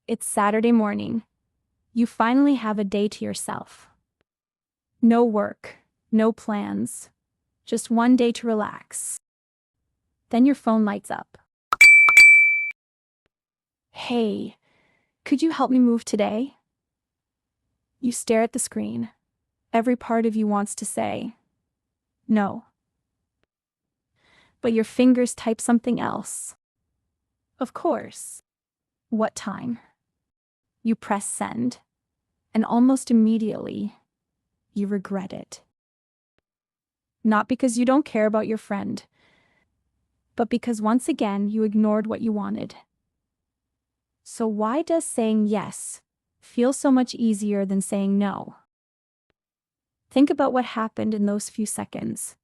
It's Saturday morning. You finally have a day to yourself. No work, no plans, just one day to relax. Then your phone lights up. Hey, could you help me move today? You stare at the screen. Every part of you wants to say, no. But your fingers type something else. Of course. What time? You press send, and almost immediately, you regret it. Not because you don't care about your friend, but because once again you ignored what you wanted. So why does saying yes feel so much easier than saying no? Think about what happened in those few seconds.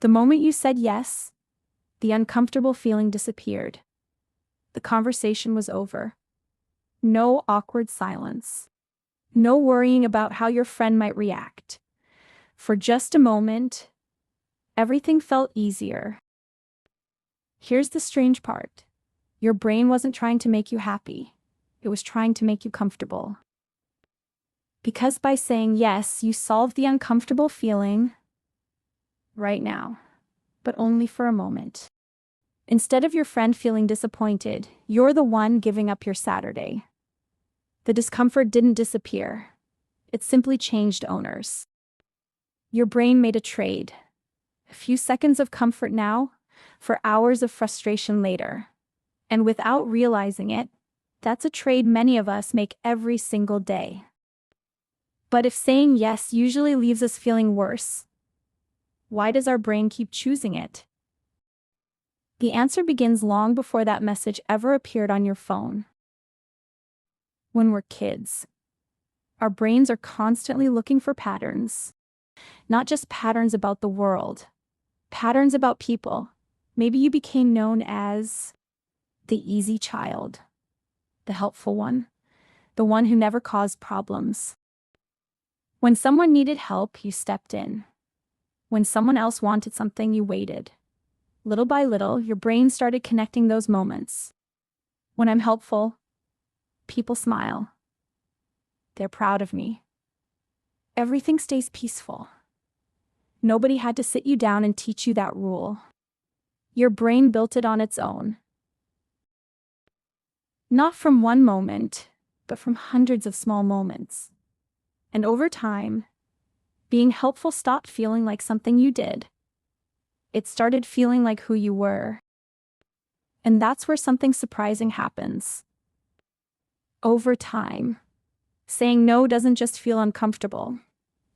The moment you said yes, the uncomfortable feeling disappeared. The conversation was over. No awkward silence. No worrying about how your friend might react. For just a moment, everything felt easier. Here's the strange part. Your brain wasn't trying to make you happy. It was trying to make you comfortable. Because by saying yes, you solved the uncomfortable feeling right now, but only for a moment. Instead of your friend feeling disappointed, you're the one giving up your Saturday. The discomfort didn't disappear. It simply changed owners. Your brain made a trade. A few seconds of comfort now, for hours of frustration later. And without realizing it, that's a trade many of us make every single day. But if saying yes usually leaves us feeling worse, why does our brain keep choosing it? The answer begins long before that message ever appeared on your phone. When we're kids, our brains are constantly looking for patterns. Not just patterns about the world, patterns about people. Maybe you became known as the easy child, the helpful one, the one who never caused problems. When someone needed help, you stepped in. When someone else wanted something, you waited. Little by little, your brain started connecting those moments. When I'm helpful, people smile. They're proud of me. Everything stays peaceful. Nobody had to sit you down and teach you that rule. Your brain built it on its own. Not from one moment, but from hundreds of small moments. And over time, being helpful stopped feeling like something you did. It started feeling like who you were. And that's where something surprising happens. Over time, saying no doesn't just feel uncomfortable.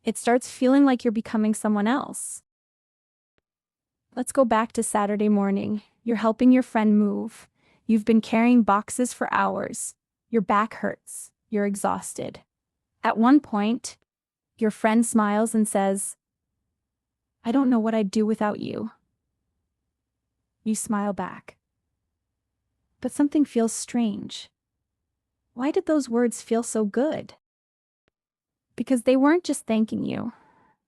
It starts feeling like you're becoming someone else. Let's go back to Saturday morning. You're helping your friend move. You've been carrying boxes for hours. Your back hurts. You're exhausted. At one point, your friend smiles and says, "I don't know what I'd do without you." You smile back. But something feels strange. Why did those words feel so good? Because they weren't just thanking you.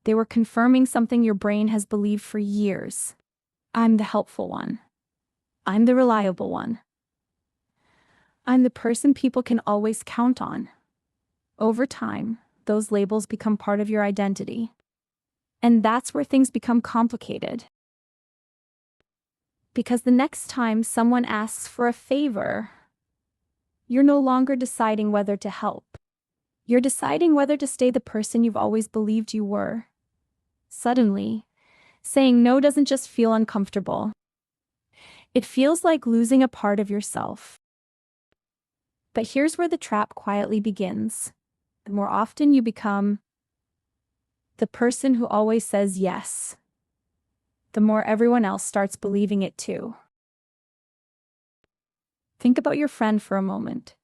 They were confirming something your brain has believed for years. I'm the helpful one. I'm the reliable one. I'm the person people can always count on. Over time, those labels become part of your identity. And that's where things become complicated. Because the next time someone asks for a favor, you're no longer deciding whether to help. You're deciding whether to stay the person you've always believed you were. Suddenly, saying no doesn't just feel uncomfortable. It feels like losing a part of yourself. But here's where the trap quietly begins. The more often you become the person who always says yes, the more everyone else starts believing it too. Think about your friend for a moment.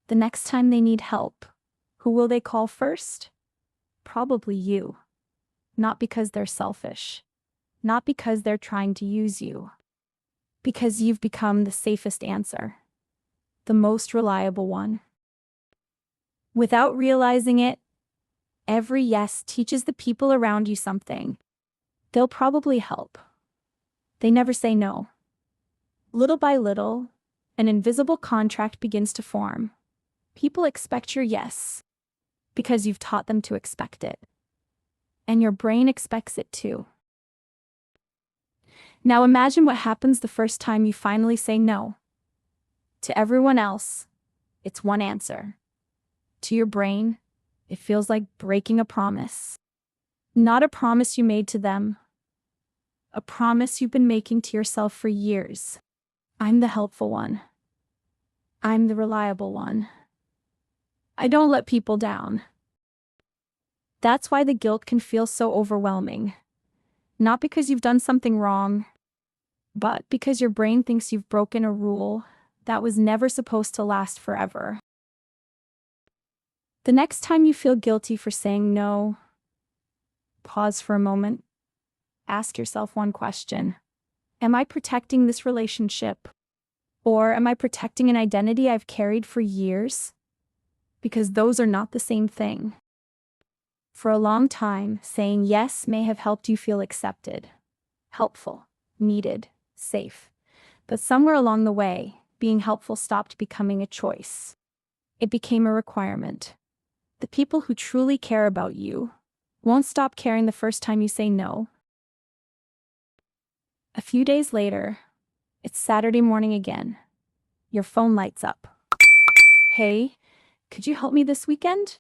The next time they need help, who will they call first? Probably you. Not because they're selfish. Not because they're trying to use you. Because you've become the safest answer. The most reliable one. Without realizing it, every yes teaches the people around you something. They'll probably help. They never say no. Little by little, an invisible contract begins to form. People expect your yes because you've taught them to expect it. And your brain expects it too. Now imagine what happens the first time you finally say no. To everyone else, it's one answer. To your brain, it feels like breaking a promise. Not a promise you made to them, a promise you've been making to yourself for years. I'm the helpful one. I'm the reliable one. I don't let people down. That's why the guilt can feel so overwhelming. Not because you've done something wrong, but because your brain thinks you've broken a rule that was never supposed to last forever. The next time you feel guilty for saying no, pause for a moment. Ask yourself one question. Am I protecting this relationship? Or am I protecting an identity I've carried for years? Because those are not the same thing. For a long time, saying yes may have helped you feel accepted, helpful, needed, safe. But somewhere along the way, being helpful stopped becoming a choice. It became a requirement. The people who truly care about you won't stop caring the first time you say no. A few days later, it's Saturday morning again. Your phone lights up. Hey, could you help me this weekend?